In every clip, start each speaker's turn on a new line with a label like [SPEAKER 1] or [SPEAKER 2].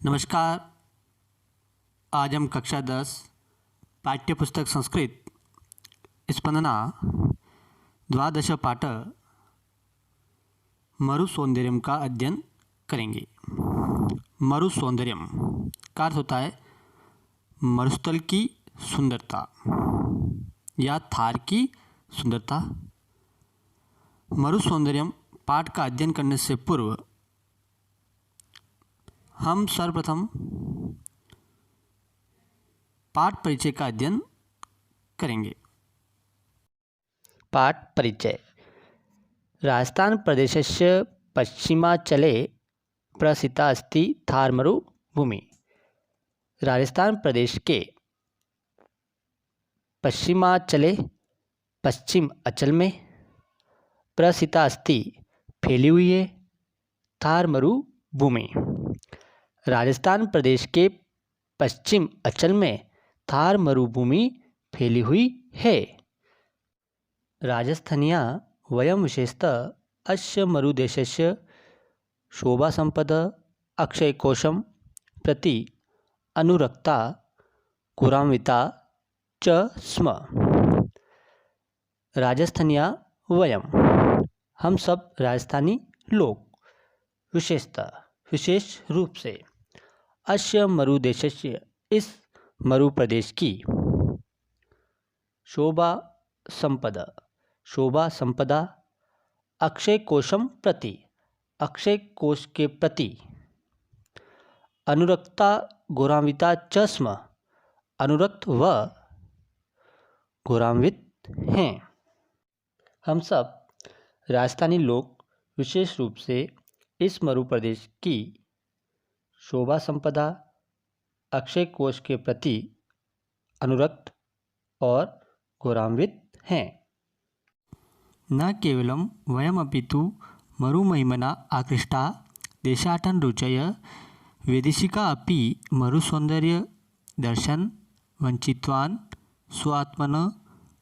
[SPEAKER 1] नमस्कार। आज हम कक्षा 10 पाठ्यपुस्तक संस्कृत स्पंदना द्वादश पाठ मरुसौंदर्यम का अध्ययन करेंगे। मरुसौंदर्यम का अर्थ होता है मरुस्थल की सुंदरता या थार की सुंदरता। मरुसौंदर्यम पाठ का अध्ययन करने से पूर्व हम सर्वप्रथम पाठ परिचय का अध्ययन करेंगे।
[SPEAKER 2] पाठ परिचय। राजस्थान प्रदेशस्य पश्चिमांचले प्रसिद्धा अस्ति थार मरुभूमि। राजस्थान प्रदेश के पश्चिमांचले पश्चिम अंचल में प्रसिद्धा अस्ति फैली हुई है थार मरुभूमि। राजस्थान प्रदेश के पश्चिम अंचल में थार मरुभूमि फैली हुई है। राजस्थानीया वयं विशेषतः अस्य मरुदेशस्य शोभासम्पद अक्षयकोशं प्रति अनुरक्ता गौरवान्विता च स्म। राजस्थानीया वयं हम सब राजस्थानी लोग विशेष रूप से अस्य मरुदेशस्य इस मरु प्रदेश की शोभा संपदा अक्षय कोशम प्रति अक्षय कोश के प्रति अनुरक्ता गौरवान्विता च स्म अनुरक्त व गौरवान्वित हैं। हम सब राजस्थानी लोग विशेष रूप से इस मरु प्रदेश की शोभा संपदा अक्षय कोश के प्रति अनुरक्त और गौरवान्वित हैं।
[SPEAKER 1] न केवलं वयमपि तु मरुमहिमना आकृष्टा देशाटन रुचय वैदेशिका अपि मरुसौन्दर्य दर्शन वंचित्वान् स्वात्मन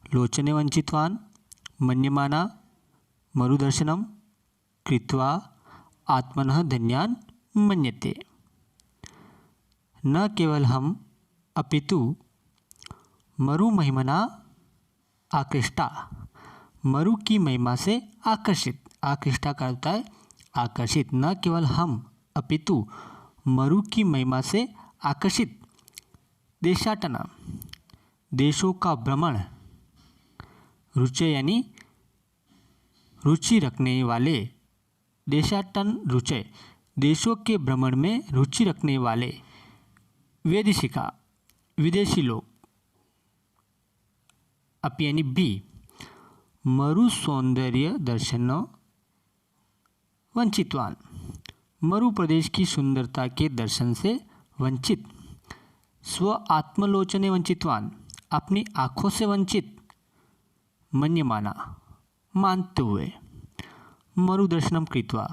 [SPEAKER 1] लोचने वंचित्वान् मन्यमाना मरुदर्शनं कृत्वा आत्मनः धन्यान् मन्यते। न केवल हम अपितु मरुमहिमना आकृष्टा मरु की महिमा से आकृष्टा का होता है आकर्षित। न केवल हम अपितु मरु की महिमा से आकर्षित देशाटना देशों का भ्रमण रुचय यानी रुचि रखने वाले देशाटन रुचय देशों के भ्रमण में रुचि रखने वाले वैदेशिका विदेशी लोग अपि यानी भी मरु सौंदर्य दर्शन वंचितवान मरु प्रदेश की सुंदरता के दर्शन से वंचित स्व आत्मलोचने वंचितवान अपनी आँखों से वंचित मन्यमाना मानते हुए मरुदर्शनम कृत्वा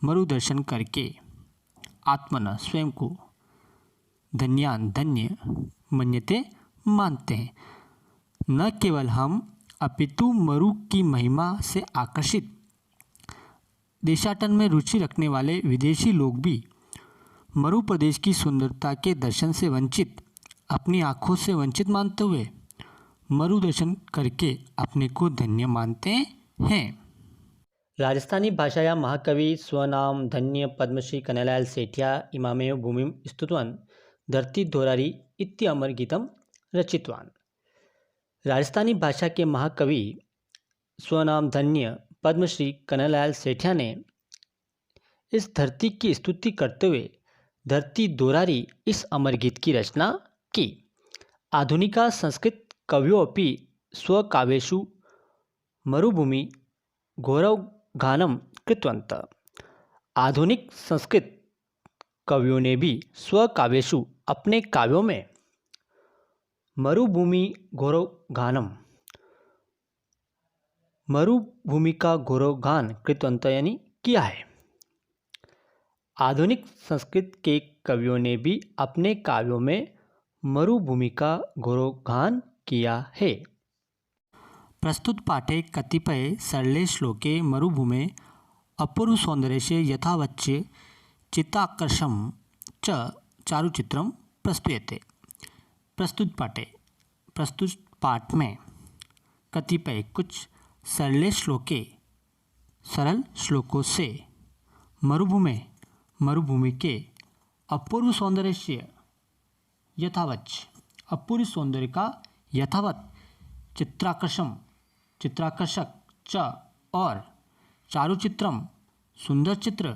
[SPEAKER 1] मरुदर्शन करके आत्मन स्वयं को धन्यान धन्य मन्यते मानते हैं। न केवल हम अपितु मरु की महिमा से आकर्षित देशाटन में रुचि रखने वाले विदेशी लोग भी मरु प्रदेश की सुंदरता के दर्शन से वंचित अपनी आँखों से वंचित मानते हुए मरु दर्शन करके अपने को धन्य मानते हैं।
[SPEAKER 2] राजस्थानी भाषायां महाकवि स्वनाम धन्य पद्मश्री कनैयालाल सेठिया इमामेव भूमिं स्तुतवान् धरती दोरारी इति अमर गीतम रचितवान्। राजस्थानी भाषा के महाकवि स्वनाम धन्य पद्मश्री कनैयालाल सेठिया ने इस धरती की स्तुति करते हुए धरती दोरारी इस अमर गीत की रचना की। आधुनिका संस्कृत कवियों अपि स्वकाव्येषु मरुभूमि गौरवगानं कृतवन्तः। आधुनिक संस्कृत कवियों ने भी स्वकाव्येषु अपने काव्यों में मरुभूमि गौरवगानम मरुभूमि का गौरवगान कृतवन्तः यानी किया है। आधुनिक संस्कृत के कवियों ने भी अपने काव्यों में मरुभूमि का गौरवगान किया है।
[SPEAKER 1] प्रस्तुत पाठे कतिपय सरले श्लोके मरुभूमे अपूर्व सौंदर्यस्य यथावच्च चित्ताकर्षं च चारुचित्रं प्रस्तूयते। प्रस्तुत पाठ में कतिपय कुछ सरल श्लोकों से मरुभूमि के अपूर्व सौंदर्य का यथावत चित्राकर्षक च और चारुचित्रम सुंदर चित्र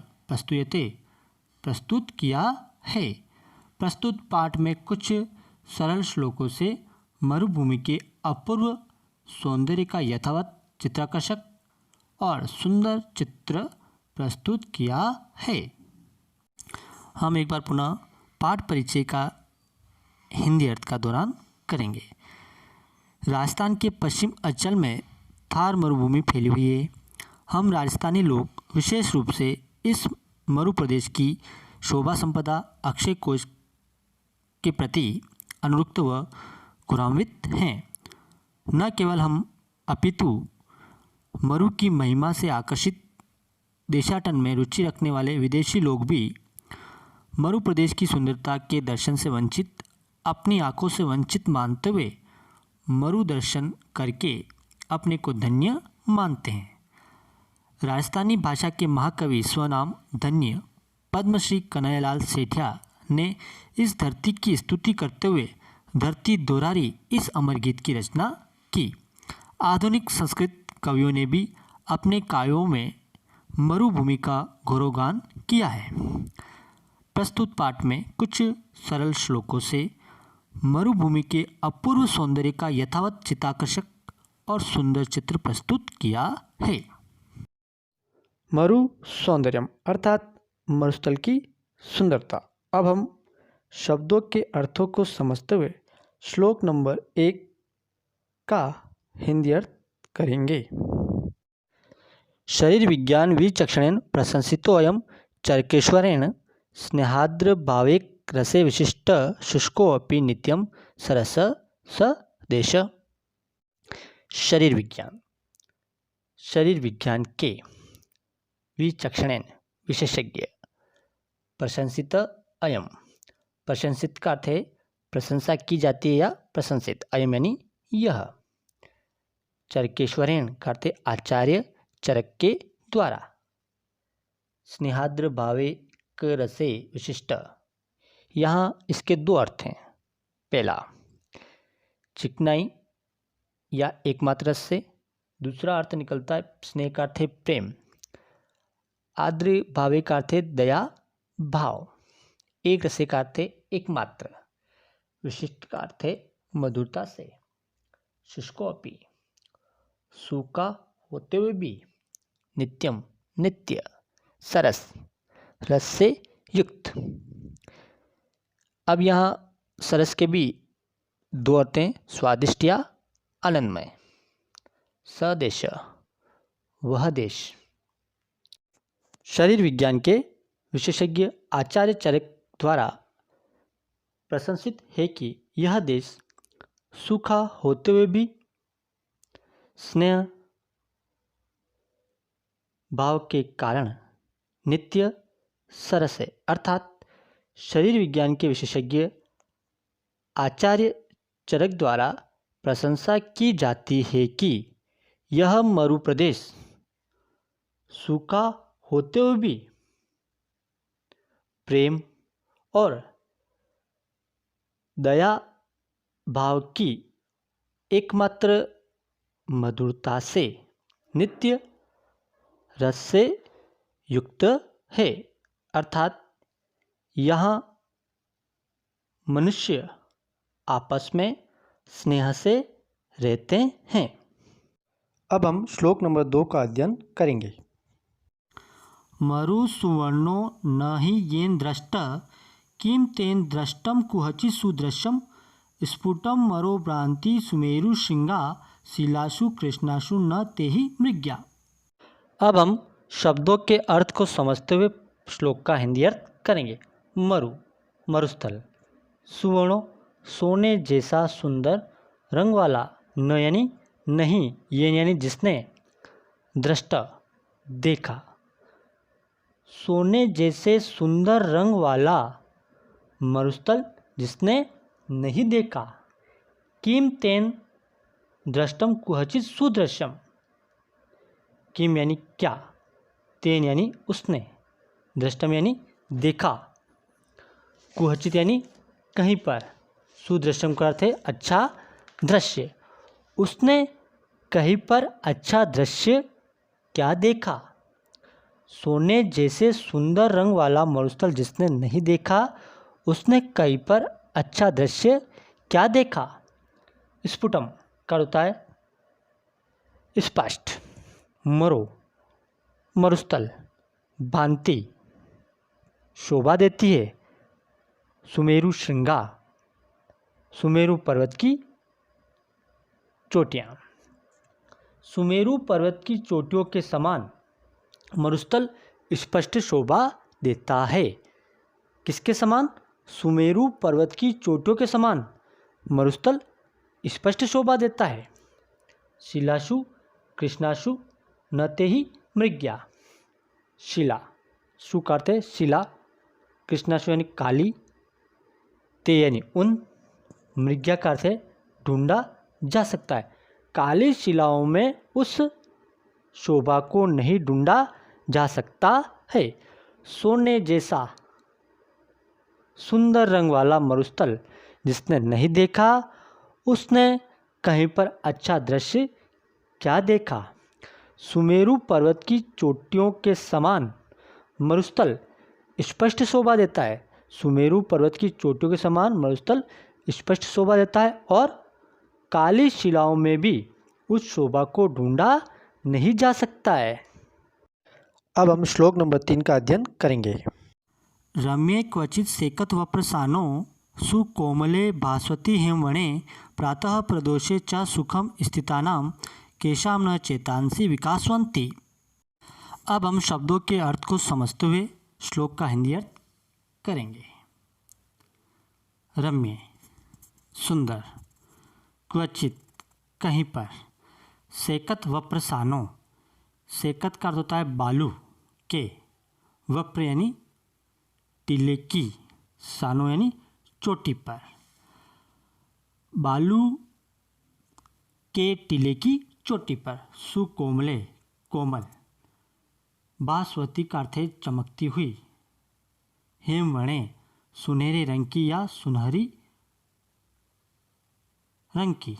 [SPEAKER 1] प्रस्तुत किया है। प्रस्तुत पाठ में कुछ सरल श्लोकों से मरुभूमि के अपूर्व सौंदर्य का यथावत चित्राकर्षक और सुंदर चित्र प्रस्तुत किया है। हम एक बार पुनः पाठ परिचय का हिंदी अर्थ का दोहरान करेंगे। राजस्थान के पश्चिम अंचल में थार मरुभूमि फैली हुई है। हम राजस्थानी लोग विशेष रूप से इस मरु प्रदेश की शोभा संपदा अक्षय कोष के प्रति अनुरक्त व गौरवान्वित हैं। न केवल हम अपितु मरु की महिमा से आकर्षित देशाटन में रुचि रखने वाले विदेशी लोग भी मरु प्रदेश की सुंदरता के दर्शन से अपनी आंखों से वंचित मानते हुए मरु दर्शन करके अपने को धन्य मानते हैं। राजस्थानी भाषा के महाकवि स्वनाम धन्य पद्मश्री कन्हैयालाल सेठिया ने इस धरती की स्तुति करते हुए धरती दोरारी इस अमर गीत की रचना की। आधुनिक संस्कृत कवियों ने भी अपने काव्यों में मरुभूमि का गौरवगान किया है। प्रस्तुत पाठ में कुछ सरल श्लोकों से मरुभूमि के अपूर्व सौंदर्य का यथावत चित्ताकर्षक और सुंदर चित्र प्रस्तुत किया है।
[SPEAKER 2] मरु सौंदर्यम अर्थात मरुस्थल की सुंदरता। अब हम शब्दों के अर्थों को समझते हुए श्लोक नंबर 1 का हिंदी अर्थ करेंगे। शरीर विज्ञान विचक्षणेन प्रशंसितोऽयं चरकेश्वरेण स्नेहाद्र भावेक रसे विशिष्ट शुष्कोऽपि नित्यं सरस स देश। शरीर विज्ञान के विचक्षणेन विशेषज्ञ प्रशंसित अयम प्रशंसित का अर्थ है प्रशंसा की जाती है या प्रशंसित, अयम यानी यह। चरकेश्वरेण का अर्थ है आचार्य चरक के द्वारा। स्नेहाद्र भावेक रसे विशिष्ट, यहाँ इसके दो अर्थ हैं। पहला चिकनाई या एकमात्र रस से, दूसरा अर्थ निकलता है स्नेह का अर्थ है प्रेम। आद्र भावे का अर्थ है दया भाव। एक रसे का अर्थ है एकमात्र। विशिष्ट का अर्थ है मधुरता से। शुष्को अपि सूखा होते हुए भी, नित्यम नित्य, सरस रस से युक्त। अब यहाँ सरस के भी दो अर्थ हैं, स्वादिष्ट या आनंदमय। सदेश वह देश। शरीर विज्ञान के विशेषज्ञ आचार्य चरक द्वारा प्रशंसित है कि यह देश सूखा होते हुए भी स्नेह भाव के कारण नित्य सरस है। अर्थात शरीर विज्ञान के विशेषज्ञ आचार्य चरक द्वारा प्रशंसा की जाती है कि यह मरु प्रदेश सूखा होते हुए भी प्रेम और दया भाव की एकमात्र मधुरता से नित्य रस से युक्त है। अर्थात यहाँ मनुष्य आपस में स्नेह से रहते हैं। अब हम श्लोक नंबर 2 का अध्ययन करेंगे।
[SPEAKER 1] मरु सुवर्णो न हि येन दृष्ट किम तेन दृष्टम कुहचि सुदृश्यम स्फुटम मरो भ्रांति सुमेरु श्रृंगा शिलासु कृष्णासु न तेहि मृग्या।
[SPEAKER 2] अब हम शब्दों के अर्थ को समझते हुए श्लोक का हिंदी अर्थ करेंगे। मरुस्थल। सुवर्णो सोने जैसा सुंदर रंग वाला, न यानी नहीं, ये यानी जिसने, दृष्टा देखा, सोने जैसे सुंदर रंग वाला मरुस्थल जिसने नहीं देखा। किम तेन दृष्टम कुहचित सुदृश्यम। किम यानी क्या, तेन यानी उसने, दृष्टम यानी देखा, कुहचित यानी कहीं पर, सुदृश्यम का अर्थ है अच्छा दृश्य। उसने कहीं पर अच्छा दृश्य क्या देखा। सोने जैसे सुंदर रंग वाला मरुस्थल जिसने नहीं देखा, उसने कहीं पर अच्छा दृश्य क्या देखा। स्फुटम का होता है स्पष्ट। मरो मरुस्थल, भांति शोभा देती है, सुमेरु श्रृंगा, सुमेरु पर्वत की चोटियाँ। सुमेरु पर्वत की चोटियों के समान मरुस्थल स्पष्ट शोभा देता है। किसके समान? सुमेरु पर्वत की चोटियों के समान मरुस्थल स्पष्ट शोभा देता है। शिलाशु कृष्णाशु न ते ही मृग्या। शिला, शु का अर्थ है शिला, कृष्णाशु यानी काली, ते यानी उन, मृग्या का अर्थ है ढूंढा जा सकता है। काली शिलाओं में उस शोभा को नहीं ढूंढा जा सकता है। सोने जैसा सुंदर रंग वाला मरुस्थल जिसने नहीं देखा, उसने कहीं पर अच्छा दृश्य क्या देखा। सुमेरु पर्वत की चोटियों के समान मरुस्थल स्पष्ट शोभा देता है। सुमेरु पर्वत की चोटियों के समान मरुस्थल स्पष्ट शोभा देता है और काली शिलाओं में भी उस शोभा को ढूंढा नहीं जा सकता है। अब हम श्लोक नंबर 3 का अध्ययन करेंगे।
[SPEAKER 1] रम्ये क्वचित सेकत वप्रसानो सुकोमले भास्वती हेमवणे प्रातः प्रदोषे च सुखम स्थितानां केशां न चेतांसी विकासवंती। अब हम शब्दों के अर्थ को समझते हुए श्लोक का हिंदी अर्थ करेंगे। रम्य सुंदर, क्वचित कहीं पर, सेकत वप्रसानो, सेकत का अर्थ होता है बालू के, वप्र यानी टीले की, सानो यानी चोटी पर, बालू के टीले की चोटी पर, सुकोमले कोमल, बासवती का अर्थ है चमकती हुई, हेमवणे सुनहरे रंग की या सुनहरी रंग की,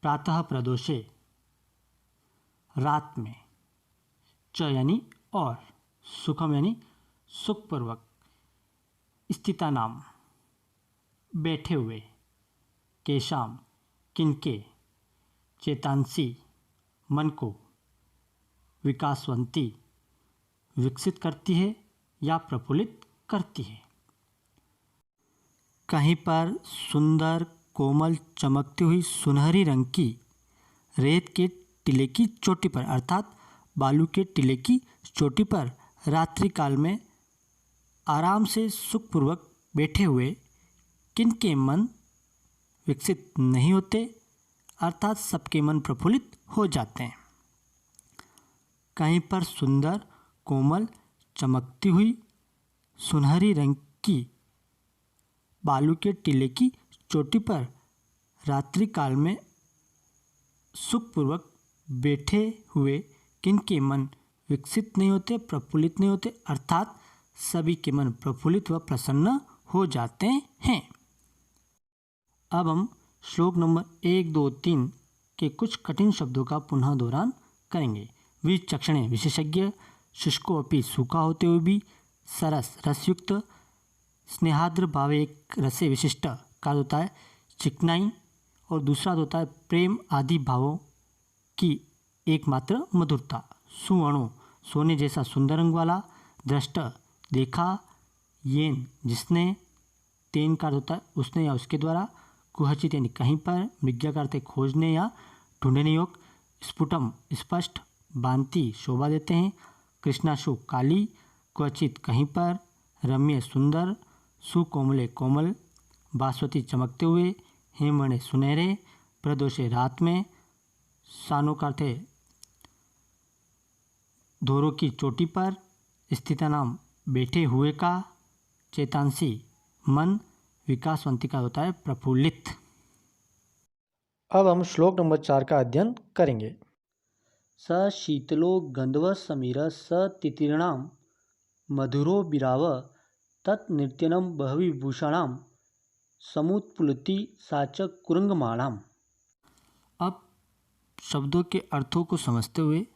[SPEAKER 1] प्रातः प्रदोषे रात में, च यानी और, सुखम यानी सुखपूर्वक, स्थिता नाम बैठे हुए, केशाम किनके, चेतांसी मन को, विकासवंती विकसित करती है या प्रफुल्लित करती है। कहीं पर सुंदर कोमल चमकती हुई सुनहरी रंग की रेत के टीले की चोटी पर अर्थात बालू के टीले की चोटी पर रात्रि काल में आराम से सुखपूर्वक बैठे हुए किनके मन विकसित नहीं होते अर्थात सबके मन प्रफुल्लित हो जाते हैं। कहीं पर सुंदर कोमल चमकती हुई सुनहरी रंग की बालू के टीले की चोटी पर रात्रि काल में सुखपूर्वक बैठे हुए किनके मन विकसित नहीं होते, प्रफुल्लित नहीं होते अर्थात सभी के मन प्रफुल्लित व प्रसन्न हो जाते हैं। अब हम श्लोक नंबर 1, 2, 3 के कुछ कठिन शब्दों का पुनः दोहरान करेंगे। विचक्षणे विशेषज्ञ, शुष्को अपि सूखा होते हुए भी, सरस रसयुक्त, स्नेहाद्र भाव एक रसे विशिष्ट का होता है चिकनाई और दूसरा होता है प्रेम आदि भावों की एकमात्र मधुरता। सुअणु सोने जैसा सुंदर रंग वाला, दृष्ट देखा, येन जिसने, तेन का होता है उसने या उसके द्वारा, कुहचित यानी कहीं पर, मृग्या का अर्थ है खोजने या ढूंढने योग, स्फुटम स्पष्ट, बांति शोभा देते हैं, कृष्णाशु काली, क्वचित कहीं पर, रम्य सुंदर, सुकोमले कोमल, बासवती चमकते हुए, हेमवणे सुनहरे, प्रदोषे रात में, सानो का अर्थ है धोरों की चोटी पर, स्थिता नाम बैठे हुए का, चेतांसी मन, विकासवंती का होता है प्रफुल्लित।
[SPEAKER 2] अब हम श्लोक नंबर 4 का अध्ययन करेंगे। स शीतलो गंधर्व समीर स तितीर्णाम मधुरो विराव तत्नित्यनम बहविभूषणाम समुत्प्लुति साच कुरंगमाणाम।
[SPEAKER 1] अब शब्दों के अर्थों को समझते हुए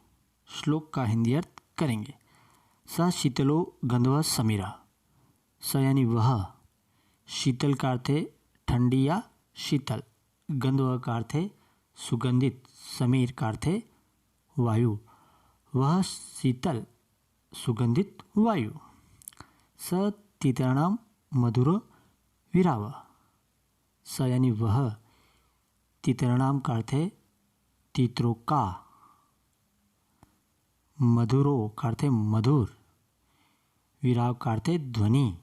[SPEAKER 1] श्लोक का हिंदी अर्थ करेंगे। स शीतलो गंधर्व समीरा, स यानी वह, शीतल का अर्थ है ठंडी या शीतल, गंधर्व का अर्थ है सुगंधित, समीर का अर्थ है वायु, वह शीतल सुगंधित वायु। स तीतराणाम मधुरो विराव, स यानी वह, तीतराणाम का अर्थ है तीतरों का, मधुरो का अर्थ है मधुर, विराव का अर्थ है ध्वनि,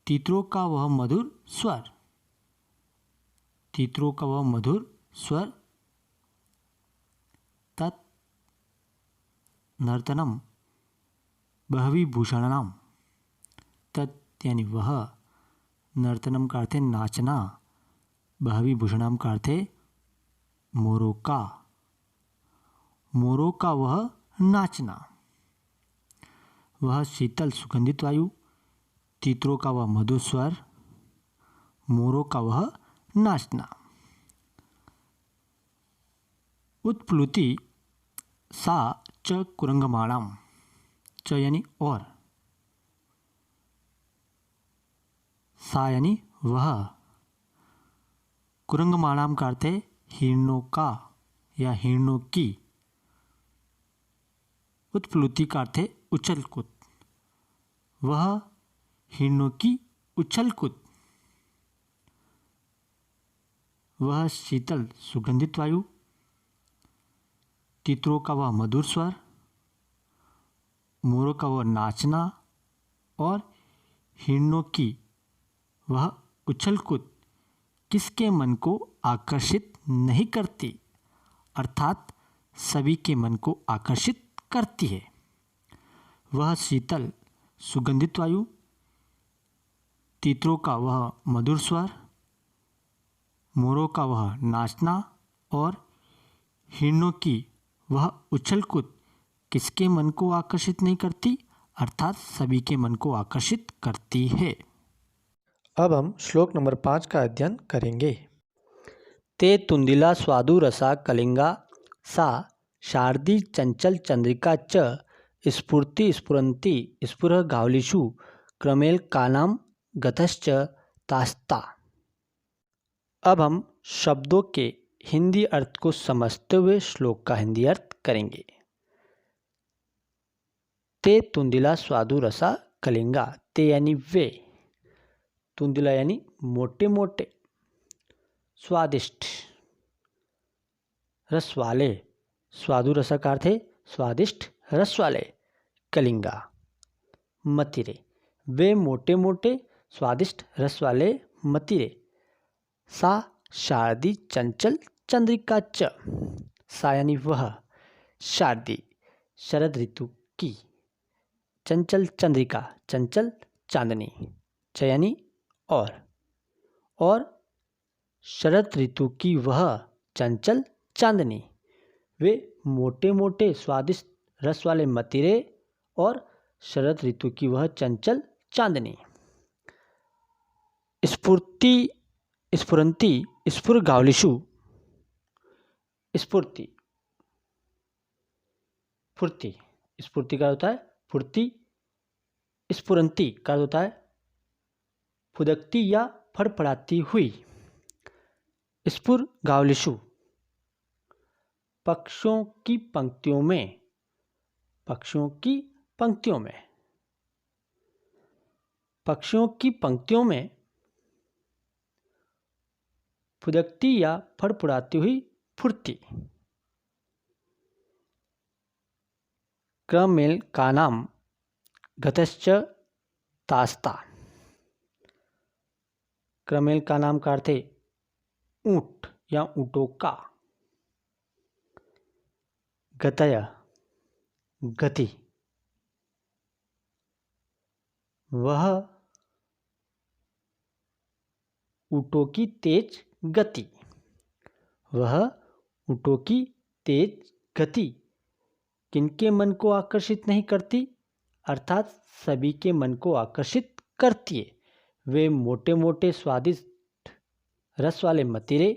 [SPEAKER 1] तीतरों का वह मधुर स्वर, तीतरों का वह मधुर स्वर, तत् नर्तनम बहविभूषणाम, तत् यानी वह, नर्तनम का अर्थ है नाचना, बहविभूषणाम का अर्थ है मोरों का, मोरों का वह नाचना, वह शीतल सुगंधित वायु, तीतरों का वह मधुर स्वर, मोरों का वह नाचना। उत्प्लुति सा च कुरंगमाणाम, च यानी और, सा यानी वह, कुरंगमाणाम का अर्थ है हिरणों का या हिरणों की, उत्प्लुति का अर्थ है उछल कूद, वह हिरणों की उछल कूद, वह शीतल सुगंधित वायु, तीतरों का वह मधुर स्वर, मोरों का वह नाचना और हिरणों की वह उछल कूद किसके मन को आकर्षित नहीं करती, अर्थात सभी के मन को आकर्षित करती है। वह शीतल सुगंधित वायु, तीतरों का वह मधुर स्वर, मोरों का वह नाचना और हिरणों की वह उछल कूद किसके मन को आकर्षित नहीं करती, अर्थात सभी के मन को आकर्षित करती है।
[SPEAKER 2] अब हम श्लोक नंबर 5 का अध्ययन करेंगे। ते तुंदिला स्वादु रसा कलिंगा सा शारदी चंचल चंद्रिका च स्फूर्ति स्फुरंती स्फुर गावलिषु क्रमेल कानाम गतश्च तास्ता। अब हम शब्दों के हिंदी अर्थ को समझते हुए श्लोक का हिंदी अर्थ करेंगे। ते तुंदिला स्वादु रसा कलिंगा, ते यानी वे, तुंदिला यानी मोटे मोटे, स्वादिष्ट रस वाले, स्वादु रसा का अर्थ है स्वादिष्ट रस वाले, कलिंगा मतिरे, वे मोटे मोटे स्वादिष्ट रस वाले मतिरे, सा शारदी चंचल चंद्रिका च, सा यानी वह, शारदी शरद ऋतु की, चंचल चंद्रिका चंचल चांदनी, च यानी और शरद ऋतु की वह चंचल चांदनी, वे मोटे मोटे स्वादिष्ट रस वाले मतिरे और शरद ऋतु की वह चंचल चांदनी। स्फूर्ति स्फुरंती स्फुर गावलिषु, स्फूर्ति फुर्ती, स्फूर्ति का होता है फुर्ती, स्फुरंती का होता है फुदकती या फड़फड़ाती हुई, स्फुर गावलिषु पक्षियों की पंक्तियों में, पक्षियों की पंक्तियों में, पक्षियों की पंक्तियों में फुदकती या फड़फड़ाती हुई फुर्ती। क्रमेल कानाम गतश्च तास्ता, क्रमेल का नाम का अर्थ है ऊंट या ऊंटों का, गतय गति, वह ऊँटों की तेज गति। वह ऊँटों की तेज गति किनके मन को आकर्षित नहीं करती, अर्थात सभी के मन को आकर्षित करती है। वे मोटे मोटे स्वादिष्ट रस वाले मतीरे,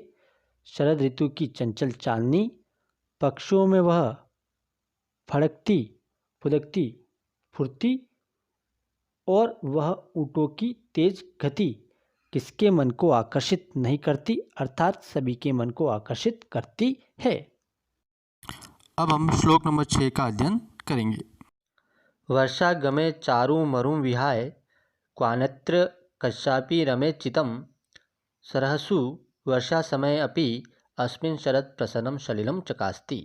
[SPEAKER 2] शरद ऋतु की चंचल चांदनी, पक्षियों में वह फड़कती फुदकती फुर्ती और वह ऊँटों की तेज गति किसके मन को आकर्षित नहीं करती, अर्थात सभी के मन को आकर्षित करती है।
[SPEAKER 1] अब हम श्लोक नंबर 6 का अध्ययन करेंगे।
[SPEAKER 2] वर्षा गमे चारु मरुं विहाय क्वान्यत्र कस्यापि रमे चितं सरहसु वर्षा समय अपि अस्मिन् शरद प्रसन्नं सलिलं चकास्ति।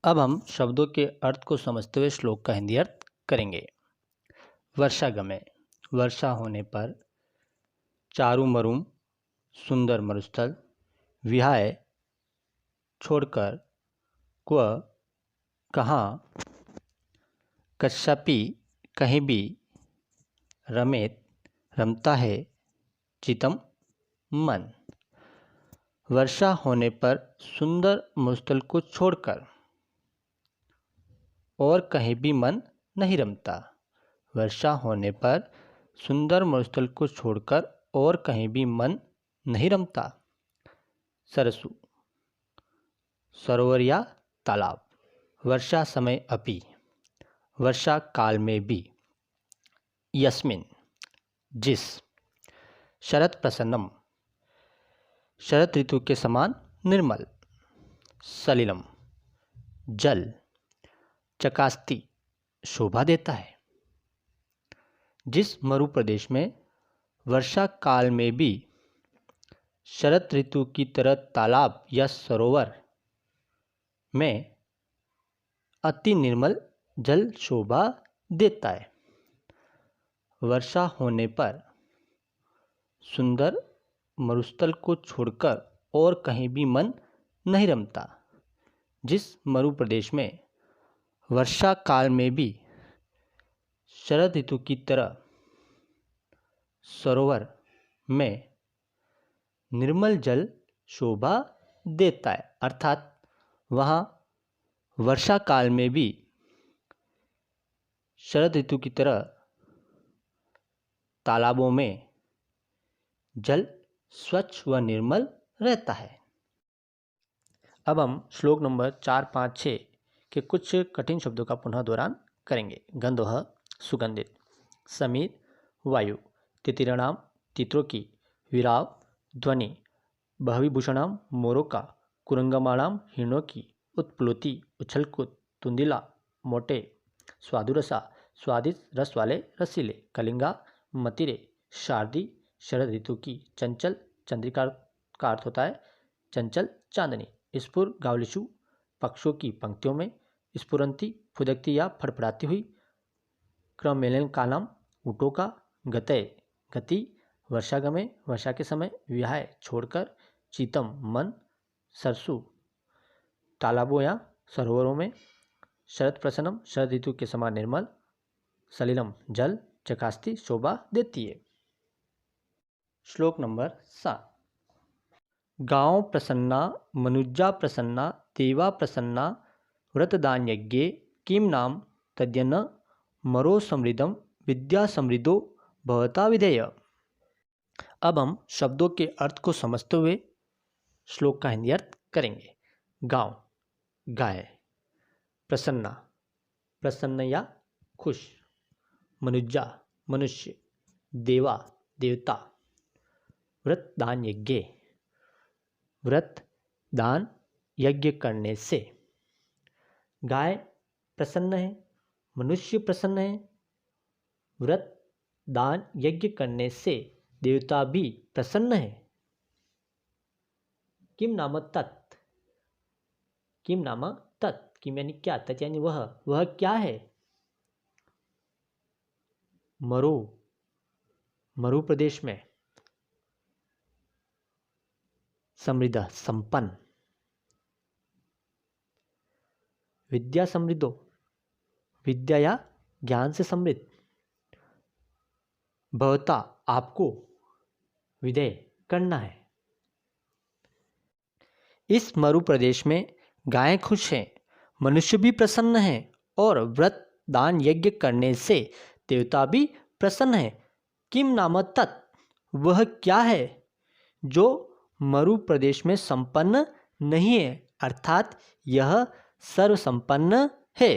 [SPEAKER 2] अब हम शब्दों के अर्थ को समझते हुए श्लोक का हिंदी अर्थ करेंगे। वर्षा गमे, वर्षा होने पर, चारु मरुम, सुंदर मरुस्थल, विहाय, छोड़कर, क्व, कहाँ, कश्यपि, कहीं भी, रमेत, रमता है, चितम, मन। वर्षा होने पर सुंदर मरुस्थल को छोड़कर और कहीं भी मन नहीं रमता। वर्षा होने पर सुंदर मरुस्थल को छोड़कर और कहीं भी मन नहीं रमता। सरसु, सरोवर या तालाब। वर्षा समय अपि, वर्षा काल में भी। यस्मिन, जिस। शरद प्रसन्नम, शरद ऋतु के समान निर्मल। सलिलम, जल। चकास्ती, शोभा देता है। जिस मरु प्रदेश में वर्षा काल में भी शरद ऋतु की तरह तालाब या सरोवर में अति निर्मल जल शोभा देता है। वर्षा होने पर सुंदर मरुस्थल को छोड़कर और कहीं भी मन नहीं रमता। जिस मरु प्रदेश में वर्षा काल में भी शरद ऋतु की तरह सरोवर में निर्मल जल शोभा देता है, अर्थात वहाँ वर्षा काल में भी शरद ऋतु की तरह तालाबों में जल स्वच्छ व निर्मल रहता है। अब हम श्लोक नंबर 4, 5, 6 के कुछ कठिन शब्दों का पुनः दोहरान करेंगे। गंधोह, सुगंधित। समीर, वायु। तितिरणाम, तित्रों की। विराव, ध्वनि। बहविभूषणाम, मोरों का। कुरंगमाणाम, हिरणों की। उत्प्लुति, उछलकूद। तुंदिला, मोटे। स्वादुरसा, स्वादिष्ट रस वाले, रसीले। कलिंगा, मतिरे। शारदी, शरद ऋतु की। चंचल, चंद्रिका का अर्थ होता है चंचल चांदनी। स्फुर, गावलिशु, पक्षों की पंक्तियों में। स्फुरंती, फुदकती या फड़फड़ाती हुई। क्रमेलन का नाम, ऊँटों का। गतय, गति। वर्षागमे, वर्षा के समय। विहाय, छोड़कर। चीतम, मन। सरसु, तालाबों या सरोवरों में। शरद प्रसन्नम, शरद ऋतु के समान निर्मल। सलिलम, जल। चकास्ती, शोभा देती है। श्लोक नंबर 7। गांव प्रसन्ना, मनुज्जा प्रसन्ना, देवा प्रसन्ना, व्रतदान यज्ञे किम नाम तद्यन्न मरो समृद्धम विद्या समृद्धो भवता विधेय। अब हम शब्दों के अर्थ को समझते हुए श्लोक का हिंदी अर्थ करेंगे। गांव, गाय। प्रसन्ना, प्रसन्न या खुश। मनुज्जा, मनुष्य। देवा, देवता। व्रत दान यज्ञ, व्रत दान यज्ञ करने से। गाय प्रसन्न है, मनुष्य प्रसन्न है। व्रत दान यज्ञ करने से देवता भी प्रसन्न है। किम नाम तत्, किम नाम तत्, किम यानी क्या, तत् यानी वह क्या है। मरु, मरु प्रदेश में। समृद्ध, संपन्न। विद्या समृद्धो, विद्या या ज्ञान से समृद्ध। भवता आपको विधेय करना है। इस मरु प्रदेश में गायें खुश हैं, मनुष्य भी प्रसन्न हैं और व्रत दान यज्ञ करने से देवता भी प्रसन्न है। किम नाम तत्, वह क्या है जो मरु प्रदेश में संपन्न नहीं है, अर्थात यह सर्वसंपन्न है।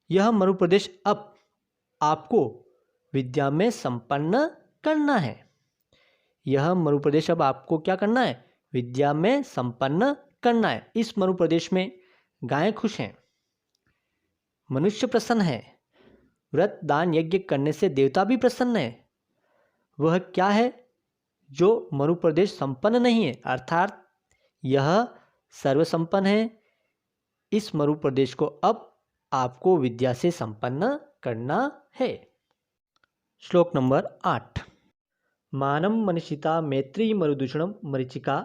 [SPEAKER 2] यह मरु प्रदेश अब आपको विद्या में संपन्न करना है। यह मरु प्रदेश अब आपको क्या करना है, विद्या में संपन्न करना है। इस मरु प्रदेश में गायें खुश हैं, मनुष्य प्रसन्न है, व्रत दान यज्ञ करने से देवता भी प्रसन्न है। वह क्या है जो मरु प्रदेश संपन्न नहीं है, अर्थात यह सर्वसंपन्न है। इस मरु प्रदेश को अब आपको विद्या से संपन्न करना है। श्लोक नंबर 8। मानम मनीषिता मैत्री मरुदूषणम मरीचिका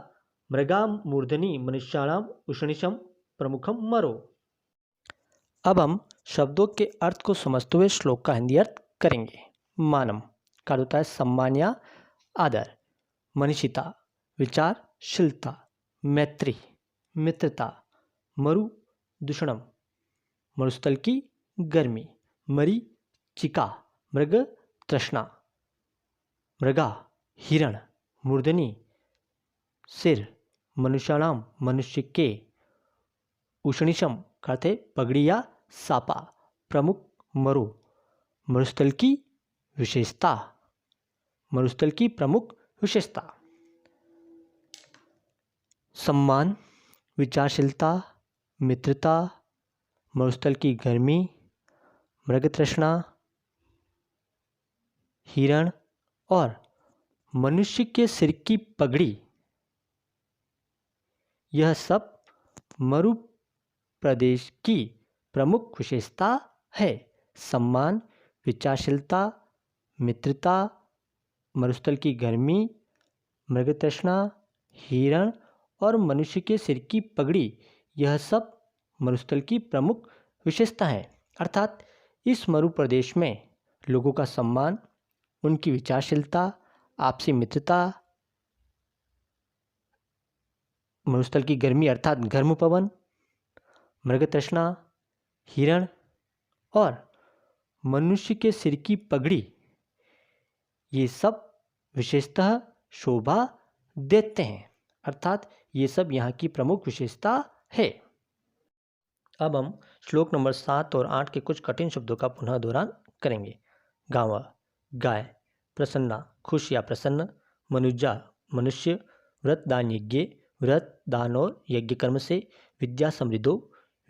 [SPEAKER 2] मृगा मूर्धनि मनुष्याणाम उष्णिशम प्रमुखम मरो। अब हम शब्दों के अर्थ को समझते हुए श्लोक का हिंदी अर्थ करेंगे। मानम का होता है सम्मान या आदर, मनीषिता विचारशीलता, मैत्री मित्रता, मरु दूषणम मरुस्थल की गर्मी, मरीचिका मृग तृष्णा, मृगा हिरण, मूर्धनि सिर, मनुष्याणाम मनुष्य के, उष्णिशम कहते पगड़ी या सापा, प्रमुख मरु मरुस्थल की विशेषता, मरुस्थल की प्रमुख विशेषता। सम्मान विचारशीलता, मित्रता, मरुस्थल की गर्मी, मृग तृष्णा, हिरण और मनुष्य के सिर की पगड़ी, यह सब मरु प्रदेश की प्रमुख विशेषता है। सम्मान विचारशीलता, मित्रता, मरुस्थल की गर्मी, मृग तृष्णा, हिरण और मनुष्य के सिर की पगड़ी, यह सब मरुस्थल की प्रमुख विशेषता है। अर्थात इस मरु प्रदेश में लोगों का सम्मान, उनकी विचारशीलता, आपसी मित्रता, मरुस्थल की गर्मी अर्थात गर्म पवन, मृग तृष्णा, हिरण और मनुष्य के सिर की पगड़ी, ये सब विशेषतः शोभा देते हैं। अर्थात ये सब यहाँ की प्रमुख विशेषता है। अब हम श्लोक नंबर 7 और 8 के कुछ कठिन शब्दों का पुनः दोहरान करेंगे। गांव गाय, प्रसन्ना खुश या प्रसन्न, मनुजा मनुष्य, व्रत दान यज्ञ व्रत दान और यज्ञ कर्म से, विद्या समृद्धो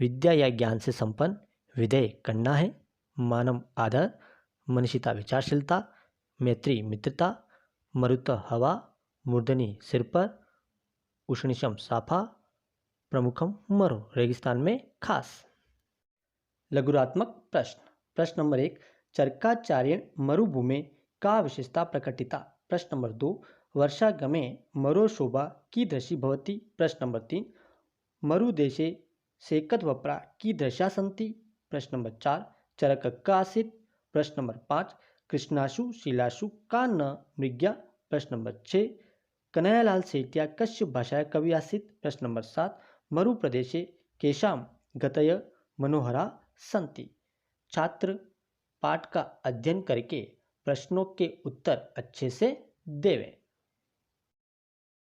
[SPEAKER 2] विद्या या ज्ञान से संपन्न, विधेय करना है, मानव आदर, मनीषिता विचारशीलता, मैत्री मित्रता, मरुत हवा, मूर्धनि सिर पर, उष्णिशम साफा, प्रमुखम मरो रेगिस्तान में खास। लघुरात्मक प्रश्न। प्रश्न नंबर 1, चरकाचार्य मरुभूमि का विशेषता प्रकटिता। प्रश्न नंबर 2, वर्षागमे मरो शोभा कीदृशी भवति। प्रश्न नंबर 3, मरुदेशे सेकद्वप्रा कीदृशा सन्ति। प्रश्न नंबर 4, चरक का आसीत्। प्रश्न नंबर 5, कृष्णासु शिलासु का न मृग्या। प्रश्न नंबर 6, कन्हैयालाल सेठिया कस्य भाषाया कवि आसीत्। प्रश्न नंबर 7, मरु प्रदेशे केषां गतय मनोहरा सन्ति। छात्र पाठ का अध्ययन करके प्रश्नों के उत्तर अच्छे से देवें।